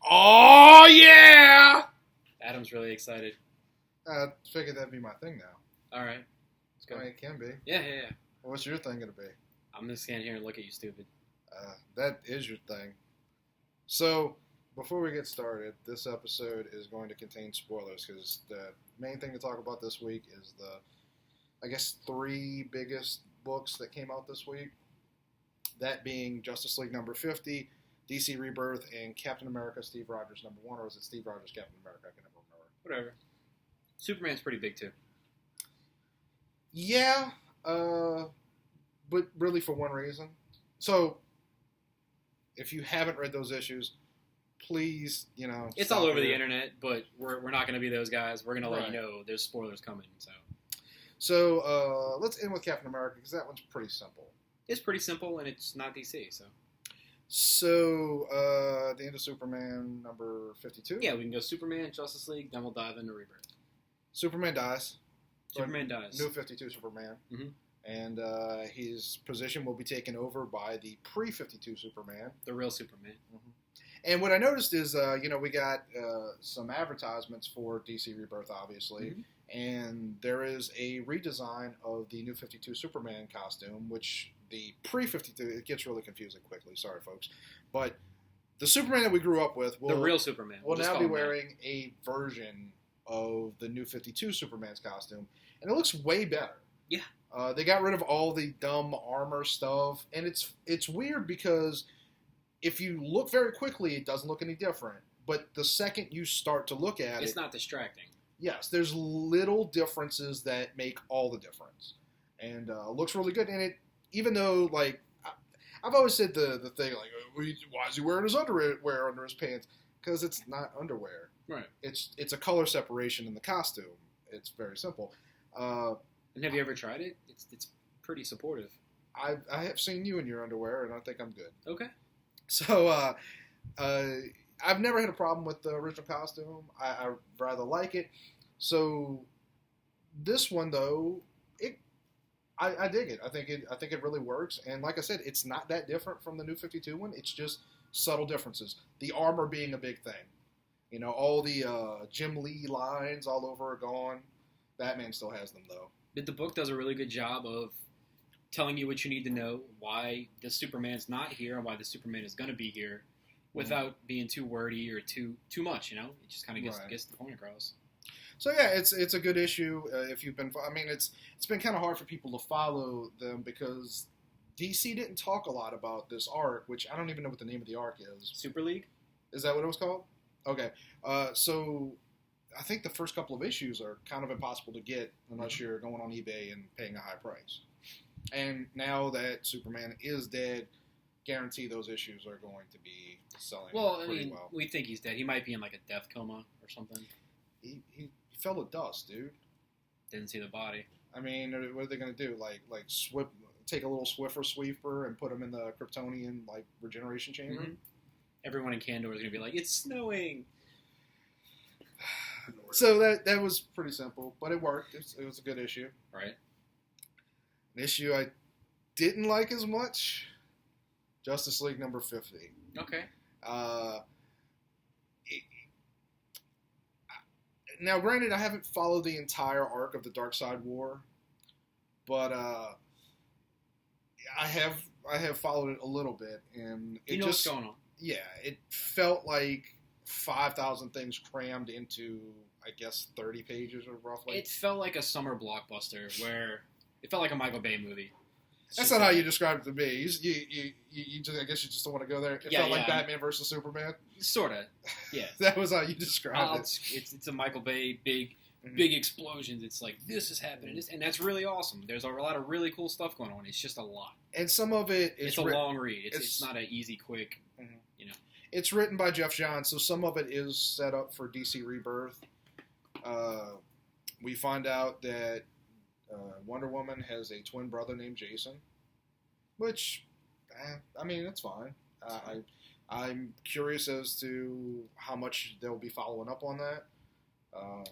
Oh, yeah! Adam's really excited. I figured that'd be my thing now. All right. Let's go. I mean, it can be. Yeah. Well, what's your thing going to be? I'm going to stand here and look at you stupid. That is your thing. So, before we get started, this episode is going to contain spoilers because the main thing to talk about this week is I guess, 3 biggest books that came out this week. That being Justice League number 50, DC Rebirth, and Captain America Steve Rogers number 1, or is it Steve Rogers Captain America? I can never remember. Whatever. Superman's pretty big too. Yeah, but really for one reason. So, if you haven't read those issues, please, it's all over the internet, but we're not going to be those guys. We're going to let you know there's spoilers coming. So let's end with Captain America because that one's pretty simple. It's pretty simple, and it's not DC, so. So, the end of Superman number 52? Yeah, we can go Superman, Justice League, then we'll dive into Rebirth. Superman dies. Superman dies. New 52 Superman. Mm-hmm. And his position will be taken over by the pre-52 Superman. The real Superman. Mm-hmm. And what I noticed is, we got some advertisements for DC Rebirth, obviously. Mm-hmm. And there is a redesign of the New 52 Superman costume, which the pre-52, it gets really confusing quickly. Sorry, folks. But the Superman that we grew up with the real Superman. will now be wearing a version of the New 52 Superman's costume. And it looks way better. Yeah. They got rid of all the dumb armor stuff. And it's weird because if you look very quickly, it doesn't look any different. But the second you start to look at it's not distracting. Yes, there's little differences that make all the difference. And looks really good. And it, even though, I've always said the thing, why is he wearing his underwear under his pants? Because it's not underwear. Right. It's a color separation in the costume. It's very simple. And have you ever tried it? It's pretty supportive. I have seen you in your underwear, and I think I'm good. Okay. So, I've never had a problem with the original costume. I rather like it. So, this one though, I dig it. I think it really works. And like I said, it's not that different from the New 52 one. It's just subtle differences. The armor being a big thing. All the Jim Lee lines all over are gone. Batman still has them though. The book does a really good job of telling you what you need to know, why the Superman's not here, and why the Superman is going to be here, without being too wordy or too much. It just kind of gets the point across. So yeah, it's a good issue. If you've been, it's been kind of hard for people to follow them because DC didn't talk a lot about this arc, which I don't even know what the name of the arc is. Super League? Is that what it was called? Okay, so I think the first couple of issues are kind of impossible to get unless you're going on eBay and paying a high price. And now that Superman is dead, guarantee those issues are going to be selling pretty well. We think he's dead. He might be in a death coma or something. He fell to dust, dude. Didn't see the body. I mean, what are they going to do? Take a little Swiffer sweeper and put him in the Kryptonian regeneration chamber? Mm-hmm. Everyone in Kandor is going to be like, it's snowing. So that was pretty simple, but it worked. It was a good issue. Right. An issue I didn't like as much, Justice League number 50. Okay. Now, granted, I haven't followed the entire arc of the Darkseid War, but I have followed it a little bit, and it what's going on. Yeah, it felt like 5,000 things crammed into, I guess, 30 pages or roughly. It felt like a summer blockbuster where it felt like a Michael Bay movie. That's not how you described it to me. You just, I guess you just don't want to go there. It felt like Batman versus Superman. Sort of, yeah. That was how you described it. It's a Michael Bay big explosions. It's like this is happening, and that's really awesome. There's a lot of really cool stuff going on. It's just a lot, and some of it it's a long read. It's not an easy, quick. Mm-hmm. It's written by Jeff Johns, so some of it is set up for DC Rebirth. We find out that Wonder Woman has a twin brother named Jason, which, it's fine. I'm curious as to how much they'll be following up on that.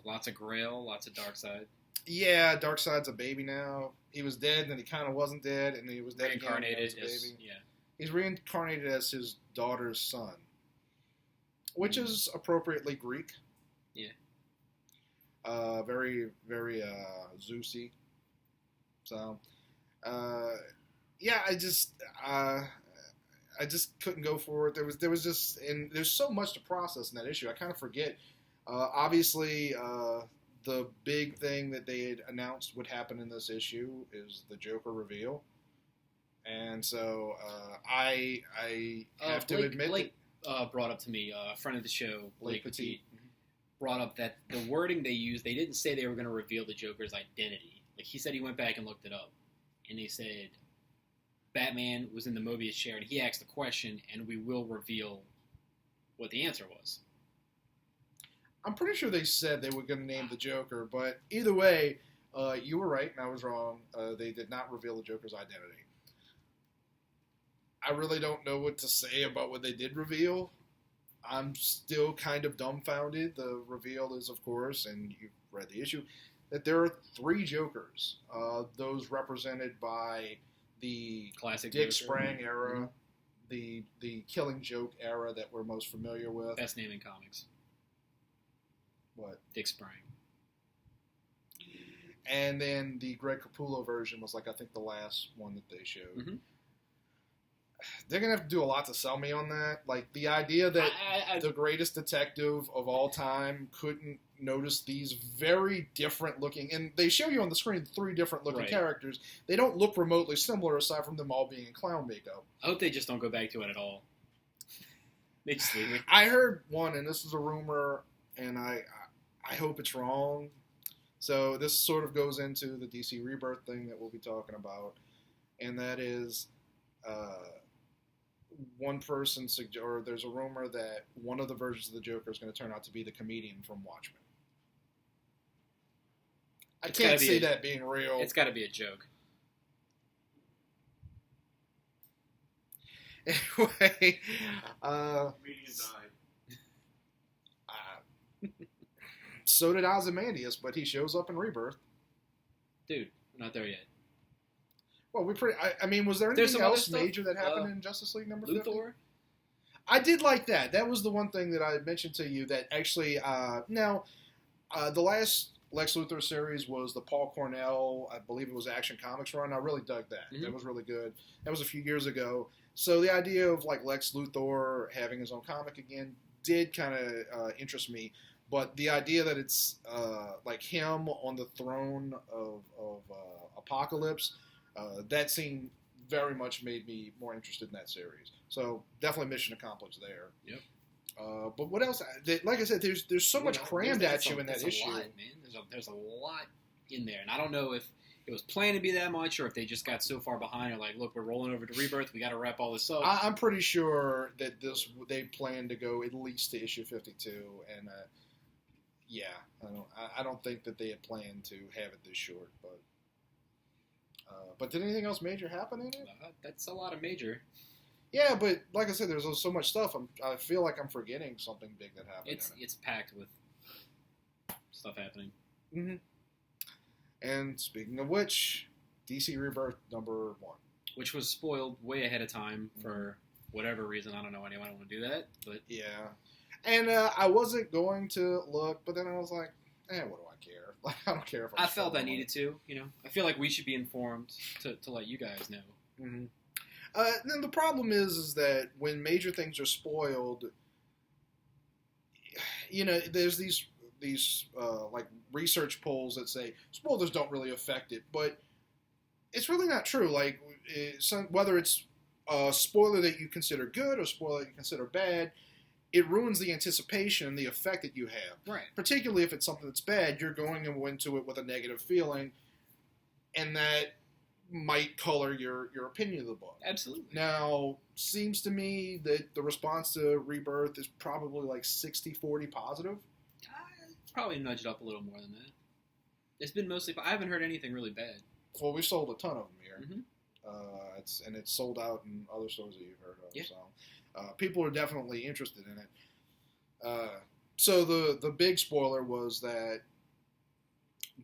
Lots of Grail, lots of Darkseid. Yeah, Darkseid's a baby now. He was dead, then he kind of wasn't dead, and then he was dead reincarnated again as a baby. Yeah. He's reincarnated as his daughter's son. which is appropriately Greek. Yeah. Very, very Zeusy. So, yeah, I just couldn't go for it. There was just, and there's so much to process in that issue. I kind of forget. Obviously, the big thing that they had announced would happen in this issue is the Joker reveal. And so I have to admit Blake brought up to me, a friend of the show, Blake Petit, Mm-hmm. brought up that the wording they used, they didn't say they were going to reveal the Joker's identity. Like, he said he went back and looked it up. And they said Batman was in the Mobius chair, and he asked the question, and we will reveal what the answer was. I'm pretty sure they said they were going to name the Joker, but either way, you were right and I was wrong. They did not reveal the Joker's identity. I really don't know what to say about what they did reveal. I'm still kind of dumbfounded. The reveal is, of course, and you've read the issue, that there are 3 Jokers. Those represented by the Classic Dick Joker. Sprang era, Mm-hmm. the Killing Joke era that we're most familiar with. Best name in comics. What? Dick Sprang. And then the Greg Capullo version was, like, I think the last one that they showed. Mm-hmm. They're going to have to do a lot to sell me on that. Like, the idea that the greatest detective of all time couldn't notice these very different looking, and they show you on the screen 3 different looking characters. They don't look remotely similar aside from them all being in clown makeup. I hope they just don't go back to it at all. They just leave it. I heard one, and this is a rumor, and I hope it's wrong. So this sort of goes into the DC Rebirth thing that we'll be talking about, and that is one person or there's a rumor that one of the versions of the Joker is going to turn out to be the comedian from Watchmen. I can't see that being real. It's got to be a joke. Anyway, Comedian died. So did Ozymandias, but he shows up in Rebirth. Dude, we're not there yet. Well, I mean, was there anything else major that happened in Justice League number 50? Luthor? I did like that. That was the one thing that I mentioned to you that actually, the last Lex Luthor series was the Paul Cornell, I believe it was Action Comics run. I really dug that. Mm-hmm. That was really good. That was a few years ago. So the idea of like Lex Luthor having his own comic again did kind of interest me. But the idea that it's like him on the throne of Apocalypse, that scene very much made me more interested in that series. So definitely mission accomplished there. Yep. But what else? Like I said, there's so much crammed at you in that issue. A lot, man. There's a lot in there, and I don't know if it was planned to be that much, or if they just got so far behind and like, look, we're rolling over to Rebirth, we got to wrap all this up. I'm pretty sure that they plan to go at least to issue 52, and yeah, I don't think that they had planned to have it this short, but did anything else major happen in it? That's a lot of major. Yeah, but like I said, there's so much stuff. I feel like I'm forgetting something big that happened. It's packed with stuff happening. Mm-hmm. And speaking of which, DC Rebirth number 1, which was spoiled way ahead of time for whatever reason. I don't know anyone want to do that, but yeah. And I wasn't going to look, but then I was like, what do I care? Like, I don't care if I felt I needed to. I feel like we should be informed to let you guys know. Mm-hmm. Then the problem is that when major things are spoiled, there's these like research polls that say spoilers don't really affect it, but it's really not true. Like whether it's a spoiler that you consider good or a spoiler that you consider bad, it ruins the anticipation, the effect that you have. Right. Particularly if it's something that's bad, you're going into it with a negative feeling, and that might color your opinion of the book. Absolutely. Now, seems to me that the response to Rebirth is probably like 60-40 positive. It's probably nudged up a little more than that. It's been mostly... I haven't heard anything really bad. Well, we sold a ton of them here. Mm-hmm. It's sold out in other stores that you've heard of. Yeah. So people are definitely interested in it. So the big spoiler was that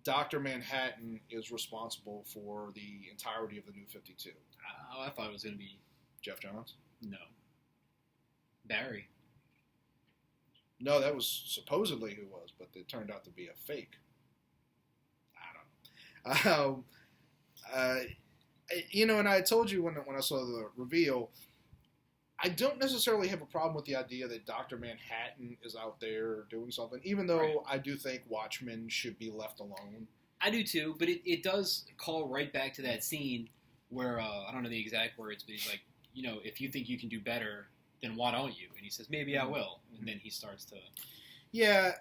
Dr. Manhattan is responsible for the entirety of the New 52. I thought it was going to be... Jeff Johns? No. Barry. No, that was supposedly who was, but it turned out to be a fake. I don't know. And I told you when I saw the reveal, I don't necessarily have a problem with the idea that Dr. Manhattan is out there doing something, even though I do think Watchmen should be left alone. I do too, but it does call right back to that scene where, I don't know the exact words, but he's like, if you think you can do better, then why don't you? And he says, maybe I will. And then he starts to... Yeah,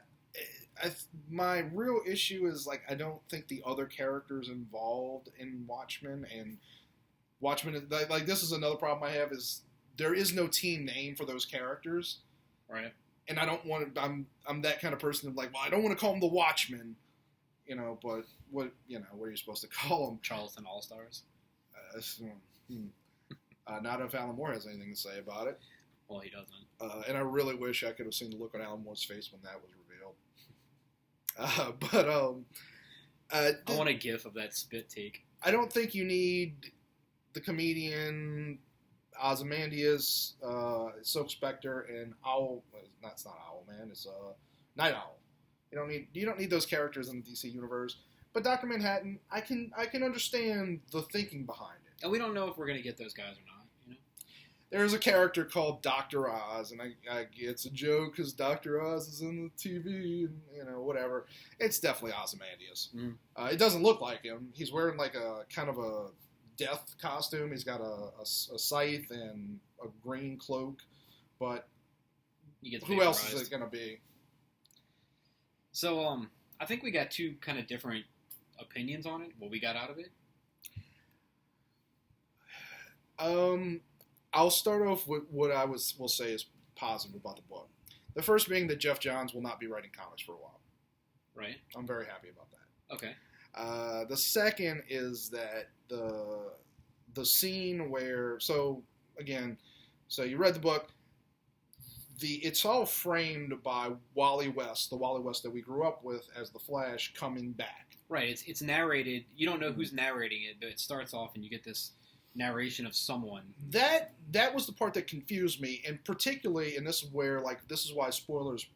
my real issue is, I don't think the other characters involved in Watchmen, and Watchmen, this is another problem I have, is there is no team name for those characters. Right. And I don't want to, I'm that kind of person well, I don't want to call them the Watchmen, but what are you supposed to call them? Charleston All-Stars? Not if Alan Moore has anything to say about it. Well, he doesn't. And I really wish I could have seen the look on Alan Moore's face when that was revealed. I want a gif of that spit take. I don't think you need the comedian Ozymandias, Silk Spectre, and Owl. It's not Owlman. It's Night Owl. You don't need those characters in the DC universe. But Dr. Manhattan, I can understand the thinking behind it. And we don't know if we're going to get those guys or not. There's a character called Dr. Oz, and it's a joke because Dr. Oz is in the TV, and whatever. It's definitely Ozymandias. It doesn't look like him. He's wearing a kind of a death costume. He's got a scythe and a green cloak, but who else is it going to be? So, I think we got two kind of different opinions on it, what we got out of it. I'll start off with what I will say is positive about the book. The first being that Jeff Johns will not be writing comics for a while. Right. I'm very happy about that. Okay. The second is that the scene where you read the book. It's all framed by Wally West, the Wally West that we grew up with as the Flash coming back. Right. It's narrated. You don't know who's narrating it, but it starts off and you get this narration of someone. That was the part that confused me, and particularly, and this is where this is why spoilers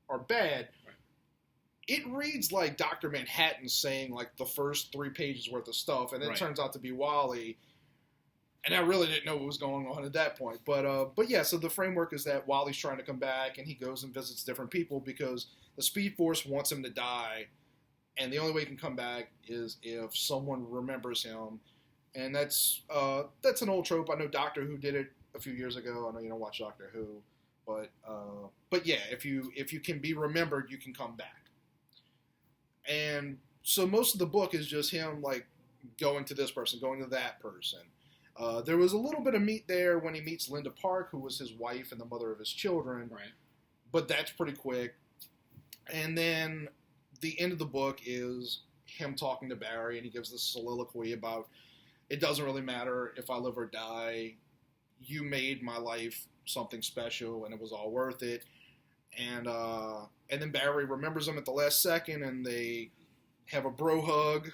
are bad. Right. It reads like Dr. Manhattan saying the first 3 pages worth of stuff, and it turns out to be Wally. And I really didn't know what was going on at that point. But yeah, so the framework is that Wally's trying to come back, and he goes and visits different people because the Speed Force wants him to die, and the only way he can come back is if someone remembers him. And that's an old trope. I know Doctor Who did it a few years ago. I know you don't watch Doctor Who, but yeah, if you can be remembered, you can come back. And so most of the book is just him going to this person, going to that person. There was a little bit of meat there when he meets Linda Park, who was his wife and the mother of his children. Right. But that's pretty quick. And then the end of the book is him talking to Barry, and he gives this soliloquy about, it doesn't really matter if I live or die. You made my life something special, and it was all worth it. And then Barry remembers him at the last second, and they have a bro hug,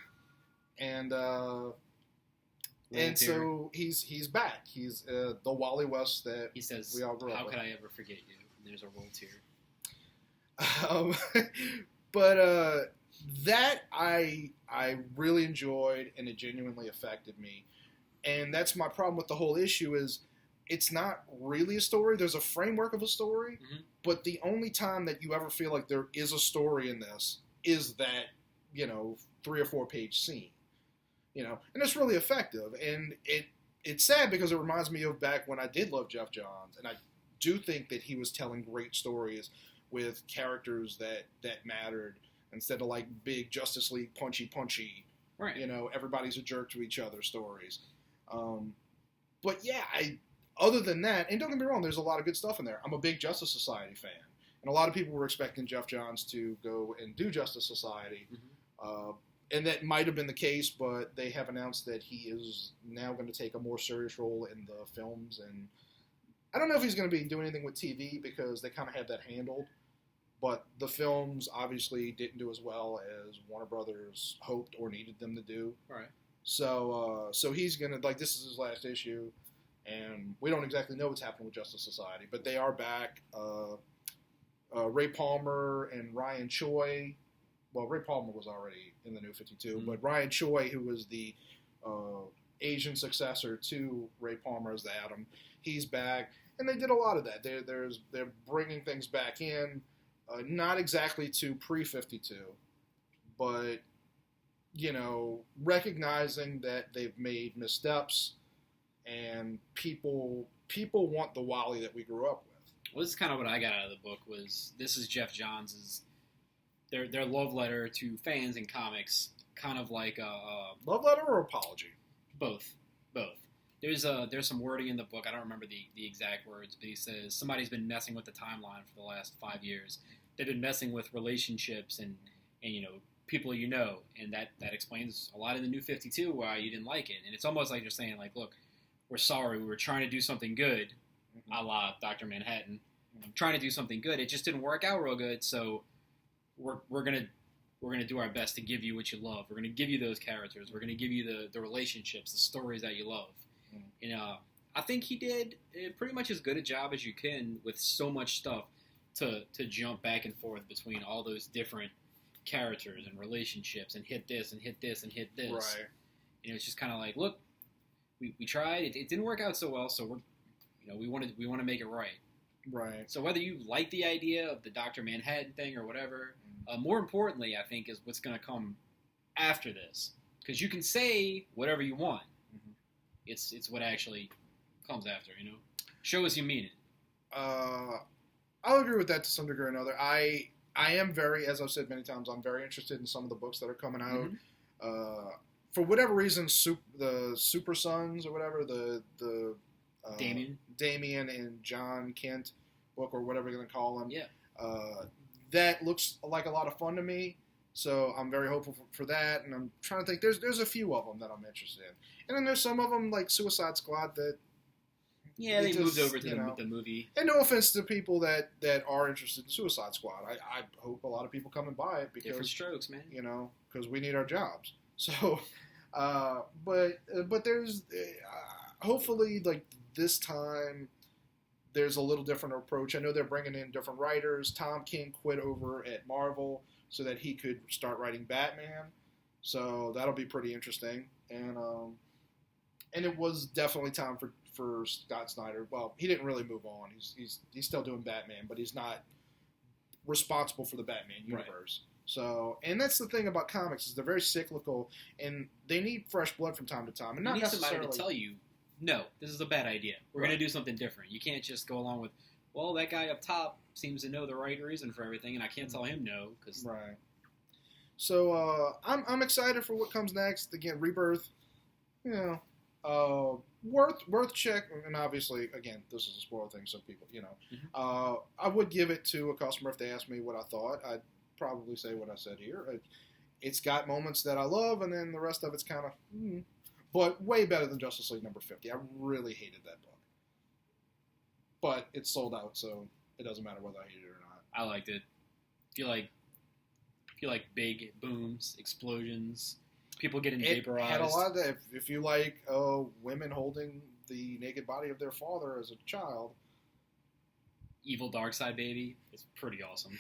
and so he's back. He's the Wally West that he says, we all grew up "How with." could I ever forget you?" And there's a roll tear. But that I really enjoyed, and it genuinely affected me. And that's my problem with the whole issue is it's not really a story. There's a framework of a story, but the only time that you ever feel like there is a story in this is that 3 or 4 page scene. And it's really effective. And it's sad because it reminds me of back when I did love Jeff Johns, and I do think that he was telling great stories with characters that mattered instead of big Justice League punchy, right? Everybody's a jerk to each other stories. But yeah, other than that, and don't get me wrong, there's a lot of good stuff in there. I'm a big Justice Society fan, and a lot of people were expecting Jeff Johns to go and do Justice Society. And that might have been the case, but they have announced that he is now going to take a more serious role in the films. And I don't know if he's going to be doing anything with TV because they kind of have that handled. But the films obviously didn't do as well as Warner Brothers hoped or needed them to do. Right. So he's going to, this is his last issue. And we don't exactly know what's happening with Justice Society. But they are back. Ray Palmer and Ryan Choi. Well, Ray Palmer was already in the New 52, but Ryan Choi, who was the Asian successor to Ray Palmer as the Atom, he's back, and they did a lot of that. They're bringing things back in, not exactly to pre-52, but recognizing that they've made missteps, and people want the Wally that we grew up with. Well, this is kind of what I got out of the book. This is Jeff Johns' their love letter to fans and comics, kind of like a love letter or apology. Both. There's some wording in the book. I don't remember the exact words, but he says somebody's been messing with the timeline for the last 5 years. They've been messing with relationships and people and that explains a lot in the New 52 why you didn't like it. And it's almost like you're saying, like, look, we're sorry, we were trying to do something good, a la Dr. Manhattan, trying to do something good. It just didn't work out real good, so we're gonna do our best to give you what you love. We're gonna give you those characters. We're gonna give you the relationships, the stories that you love. I think he did pretty much as good a job as you can with so much stuff to jump back and forth between all those different characters and relationships and hit this and hit this and hit this. Right. It's just kind of like, look, we tried. It didn't work out so well, so we want to make it right. Right. So whether you like the idea of the Dr. Manhattan thing or whatever, more importantly, I think, is what's going to come after this. Because you can say whatever you want. It's what actually comes after, Show us you mean it. I'll agree with that to some degree or another. I am very, as I've said many times, I'm very interested in some of the books that are coming out. For whatever reason, the Super Sons or whatever, the Damien and John Kent book or whatever you're going to call them. Yeah. That looks like a lot of fun to me, so I'm very hopeful for that. And I'm trying to think. There's a few of them that I'm interested in, and then there's some of them like Suicide Squad that. Yeah, they moved over to the movie. And no offense to people that are interested in Suicide Squad. I hope a lot of people come and buy it because different strokes, man. Because we need our jobs. So, but there's hopefully like this time. There's a little different approach. I know they're bringing in different writers. Tom King quit over at Marvel so that he could start writing Batman. So that'll be pretty interesting. And it was definitely time for Scott Snyder. Well, he didn't really move on. He's still doing Batman, but he's not responsible for the Batman universe. Right. So, and that's the thing about comics is they're very cyclical, and they need fresh blood from time to time. And not necessarily somebody to tell you, no, this is a bad idea. We're going to do something different. You can't just go along with, well, that guy up top seems to know the right reason for everything, and I can't tell him no. Right. So I'm excited for what comes next. Again, Rebirth, worth check, and obviously, again, this is a spoiler thing, so people, I would give it to a customer if they asked me what I thought. I'd probably say what I said here. It's got moments that I love, and then the rest of it's kind of, but way better than Justice League number 50. I really hated that book. But it's sold out, so it doesn't matter whether I hate it or not. I liked it. If you like big booms, explosions, people getting vaporized. It had a lot of that. If you like women holding the naked body of their father as a child. Evil Darkseid baby. It's pretty awesome.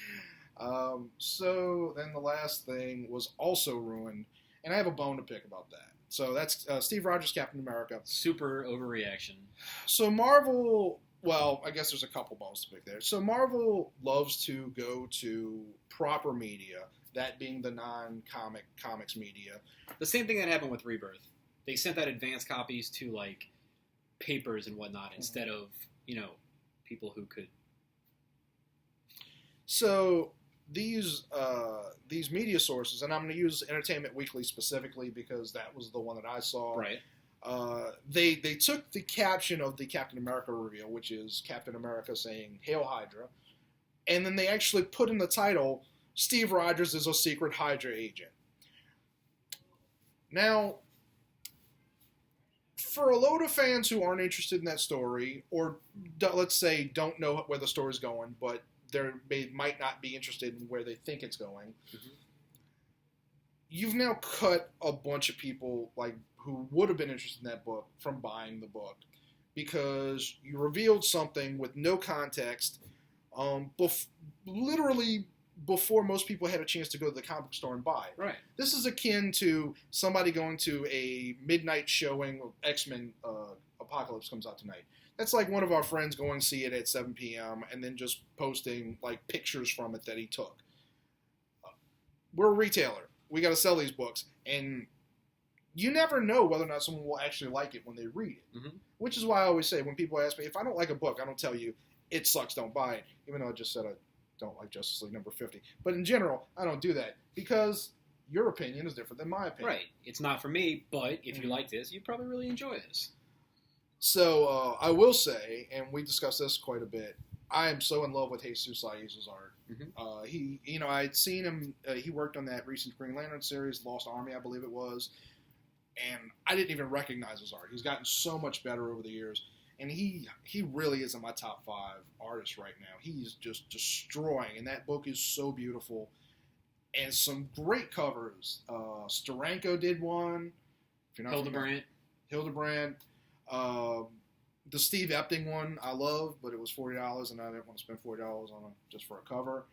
So then the last thing was also ruined, and I have a bone to pick about that. So that's Steve Rogers' Captain America. Super overreaction. So Marvel, well, I guess there's a couple bones to pick there. So Marvel loves to go to proper media, that being the non-comics media. The same thing that happened with Rebirth. They sent out advanced copies to, like, papers and whatnot instead of, people who could. So these media sources, and I'm going to use Entertainment Weekly specifically because that was the one that I saw. Right. They took the caption of the Captain America reveal, which is Captain America saying "Hail Hydra," and then they actually put in the title, "Steve Rogers is a secret Hydra agent." Now, for a load of fans who aren't interested in that story, or let's say don't know where the story's going, but they might not be interested in where they think it's going. Mm-hmm. You've now cut a bunch of people who would have been interested in that book from buying the book because you revealed something with no context, literally before most people had a chance to go to the comic book store and buy it. Right. This is akin to somebody going to a midnight showing of X-Men Apocalypse comes out tonight. That's like one of our friends going to see it at 7 p.m. and then just posting like pictures from it that he took. We're a retailer. We got to sell these books, and you never know whether or not someone will actually like it when they read it. Mm-hmm. Which is why I always say when people ask me if I don't like a book, I don't tell you it sucks, don't buy it. Even though I just said I don't like Justice League number 50. But in general, I don't do that because your opinion is different than my opinion. Right. It's not for me, but if you like this, you probably really enjoy this. So I will say, and we discussed this quite a bit, I am so in love with Jesus Saizu's art. Mm-hmm. I'd seen him. He worked on that recent Green Lantern series, Lost Army, I believe it was, and I didn't even recognize his art. He's gotten so much better over the years, and he really is in my top 5 artists right now. He's just destroying, and that book is so beautiful, and some great covers. Steranko did one. If you're not Hildebrandt. The Steve Epting one I love, but it was $40, and I didn't want to spend $40 on just for a cover.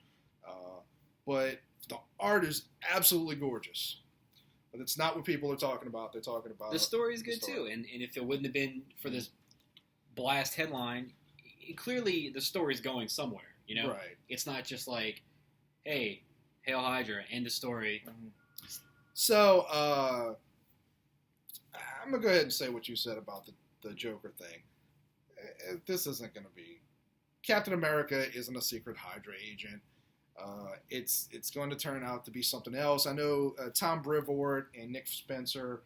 But the art is absolutely gorgeous. But it's not what people are talking about. They're talking about the story's good too, and if it wouldn't have been for this blast headline, clearly the story's going somewhere. You know, right? It's not just like, hey, Hail Hydra, end the story. So I'm gonna go ahead and say what you said about the Joker thing. This isn't going to be. Captain America isn't a secret Hydra agent. It's going to turn out to be something else. I know Tom Brevoort and Nick Spencer.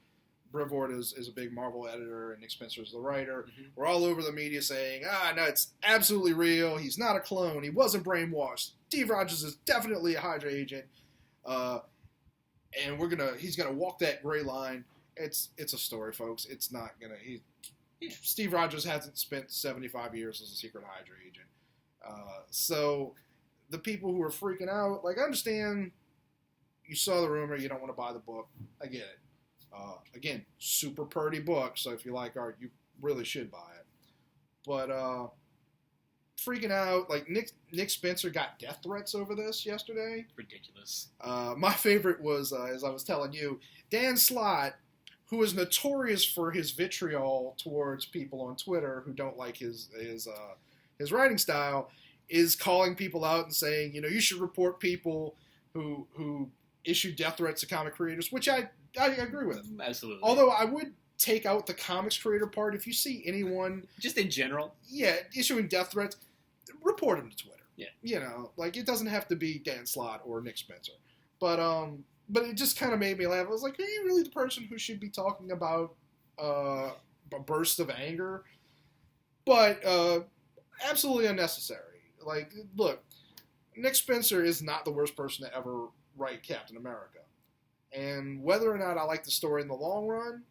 Brevoort is a big Marvel editor, and Nick Spencer is the writer. Mm-hmm. We're all over the media saying, no, it's absolutely real. He's not a clone. He wasn't brainwashed. Steve Rogers is definitely a Hydra agent. And he's gonna walk that gray line. It's a story, folks. It's not gonna. Steve Rogers hasn't spent 75 years as a secret Hydra agent. So the people who are freaking out, like, I understand you saw the rumor, you don't want to buy the book. I get it. Again, super purdy book, so if you like art, you really should buy it. But freaking out, like, Nick Spencer got death threats over this yesterday. Ridiculous. My favorite was, as I was telling you, Dan Slott, who is notorious for his vitriol towards people on Twitter who don't like his writing style, is calling people out and saying, you should report people who issue death threats to comic creators, which I agree with. Absolutely. Although I would take out the comics creator part. If you see anyone... Just in general? Yeah, issuing death threats, report them to Twitter. Yeah. It doesn't have to be Dan Slott or Nick Spencer. But it just kind of made me laugh. I was like, are you really the person who should be talking about a burst of anger? But absolutely unnecessary. Like, look, Nick Spencer is not the worst person to ever write Captain America. And whether or not I like the story in the long run,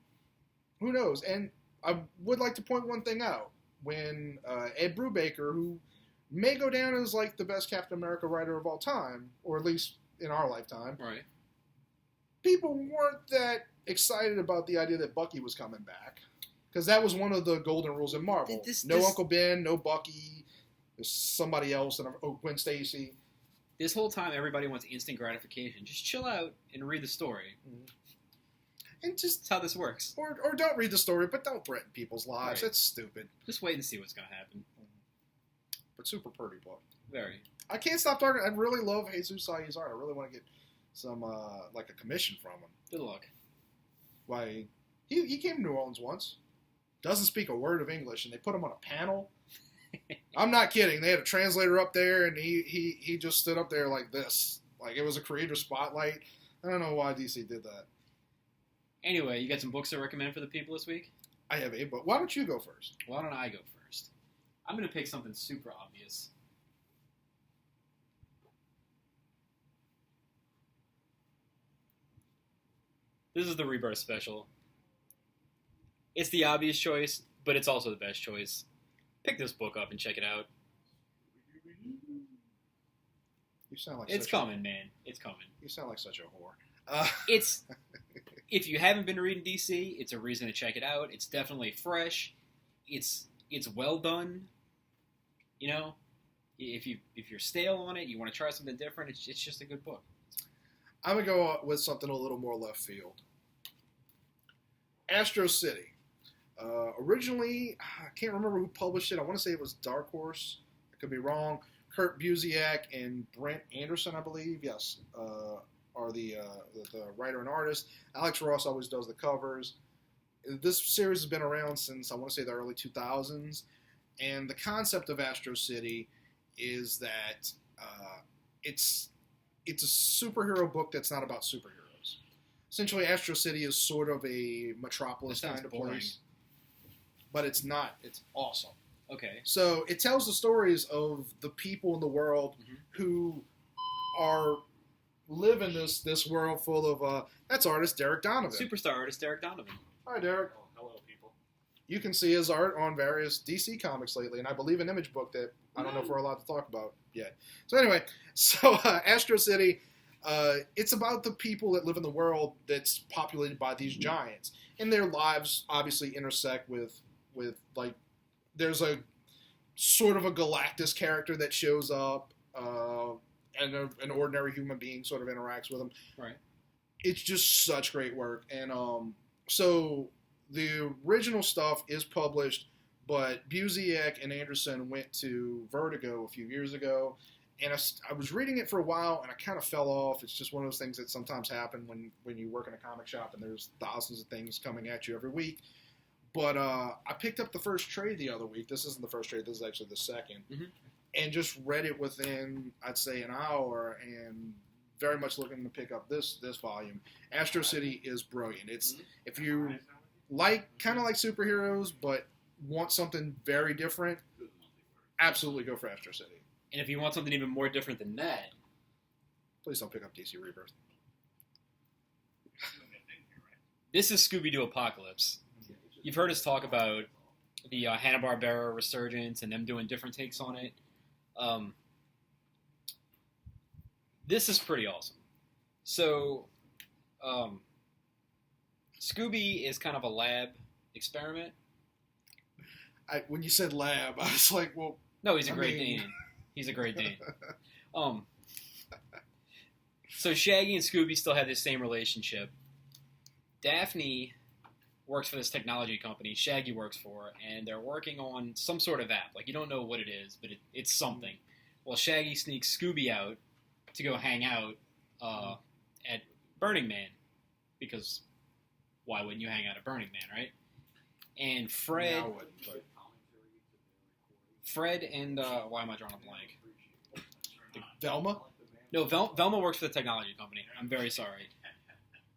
who knows? And I would like to point one thing out. When Ed Brubaker, who may go down as like the best Captain America writer of all time, or at least in our lifetime, right? People weren't that excited about the idea that Bucky was coming back. Because that was one of the golden rules in Marvel. No Uncle Ben, no Bucky, there's somebody else, and Gwen Stacy. This whole time, everybody wants instant gratification. Just chill out and read the story. And just... That's how this works. Or don't read the story, but don't threaten people's lives. Right. That's stupid. Just wait and see what's going to happen. But super pretty book. Very. I can't stop talking. I really love Jesus Saizu's art. I really want to get some, like a commission from him. Good luck. Why, he came to New Orleans once. Doesn't speak a word of English, and they put him on a panel. I'm not kidding. They had a translator up there, and he just stood up there like this. Like, it was a creator spotlight. I don't know why DC did that. Anyway, you got some books to recommend for the people this week? I have a book. Why don't you go first? Why don't I go first? I'm going to pick something super obvious. This is the Rebirth special. It's the obvious choice, but it's also the best choice. Pick this book up and check it out. You sound like it's coming, man. It's coming. You sound like such a whore. It's if you haven't been reading DC, it's a reason to check it out. It's definitely fresh. It's well done. if you're stale on it, you want to try something different. It's just a good book. I'm gonna go with something a little more left field. Astro City. Originally, I can't remember who published it. I want to say it was Dark Horse. I could be wrong. Kurt Busiek and Brent Anderson, I believe, yes, are the writer and artist. Alex Ross always does the covers. This series has been around since, I want to say, the early 2000s. And the concept of Astro City is that it's a superhero book that's not about superheroes. Essentially, Astro City is sort of a metropolis kind of place. But it's not. It's awesome. Okay. So it tells the stories of the people in the world who live in this world full of that's artist Derek Donovan. Superstar artist Derek Donovan. Hi, Derek. Oh, hello, people. You can see his art on various DC comics lately, and I believe an image book that I don't know if we're allowed to talk about yet. So anyway, Astro City, it's about the people that live in the world that's populated by these giants, and their lives obviously intersect with like, there's a sort of a Galactus character that shows up, and an ordinary human being sort of interacts with him. Right. It's just such great work, and so the original stuff is published, but Busiek and Anderson went to Vertigo a few years ago, and I was reading it for a while, and I kind of fell off. It's just one of those things that sometimes happen when you work in a comic shop and there's thousands of things coming at you every week. But I picked up the first trade the other week. This isn't the first trade. This is actually the second. Mm-hmm. And just read it within, I'd say, an hour, and very much looking to pick up this volume. Astro City is brilliant. It's if you kind of like superheroes, but want something very different, absolutely go for Astro City. And if you want something even more different than that, please don't pick up DC Rebirth. This is Scooby-Doo Apocalypse. You've heard us talk about the Hanna-Barbera resurgence and them doing different takes on it. This is pretty awesome. So, Scooby is kind of a lab experiment. When you said lab, I was like, well... No, he's a Great Dane. He's a Great Dane. So Shaggy and Scooby still have this same relationship. Daphne works for this technology company Shaggy works for, and they're working on some sort of app. Like, you don't know what it is, but it's something. Well, Shaggy sneaks Scooby out to go hang out at Burning Man, because why wouldn't you hang out at Burning Man, right? And Fred and why am I drawing a blank? Velma? No, Velma works for the technology company. I'm very sorry.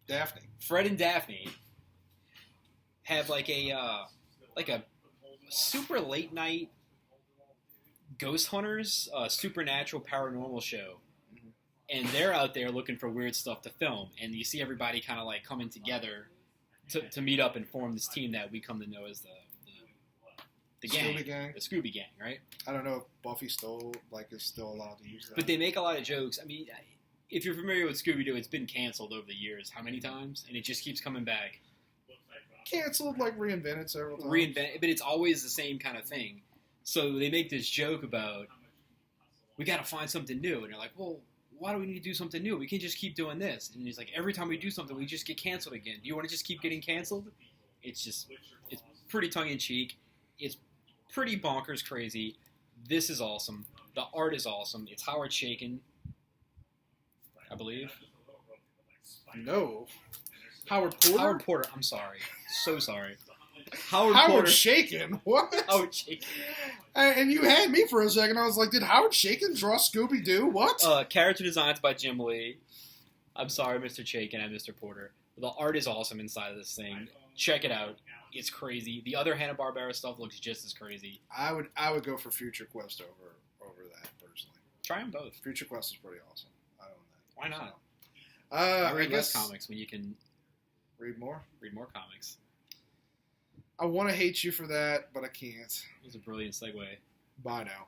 Daphne. Fred and Daphne have like a super late night ghost hunters, supernatural paranormal show, and they're out there looking for weird stuff to film. And you see everybody kind of like coming together to meet up and form this team that we come to know as the gang, the Scooby Gang, right? I don't know if Buffy is still allowed to use that. But they make a lot of jokes. I mean, if you're familiar with Scooby-Doo, it's been canceled over the years. How many times? And it just keeps coming back. Canceled, reinvented several times. But it's always the same kind of thing. So they make this joke about, we got to find something new. And they're like, well, why do we need to do something new? We can just keep doing this. And he's like, every time we do something, we just get canceled again. Do you want to just keep getting canceled? It's pretty tongue-in-cheek. It's pretty bonkers crazy. This is awesome. The art is awesome. It's Howard Chaykin, I believe. No. Howard Porter? Howard Porter. I'm sorry. So sorry. Howard Chaykin? What? Howard Chaykin. And you had me for a second. I was like, did Howard Chaykin draw Scooby-Doo? What? Character designs by Jim Lee. I'm sorry, Mr. Chaykin and Mr. Porter. The art is awesome inside of this thing. Check it out. It's crazy. The other Hanna-Barbera stuff looks just as crazy. I would go for Future Quest over that, personally. Try them both. Future Quest is pretty awesome. I own that. Why not? I read less comics when you can read more. Read more comics. I want to hate you for that, but I can't. It was a brilliant segue. Bye now.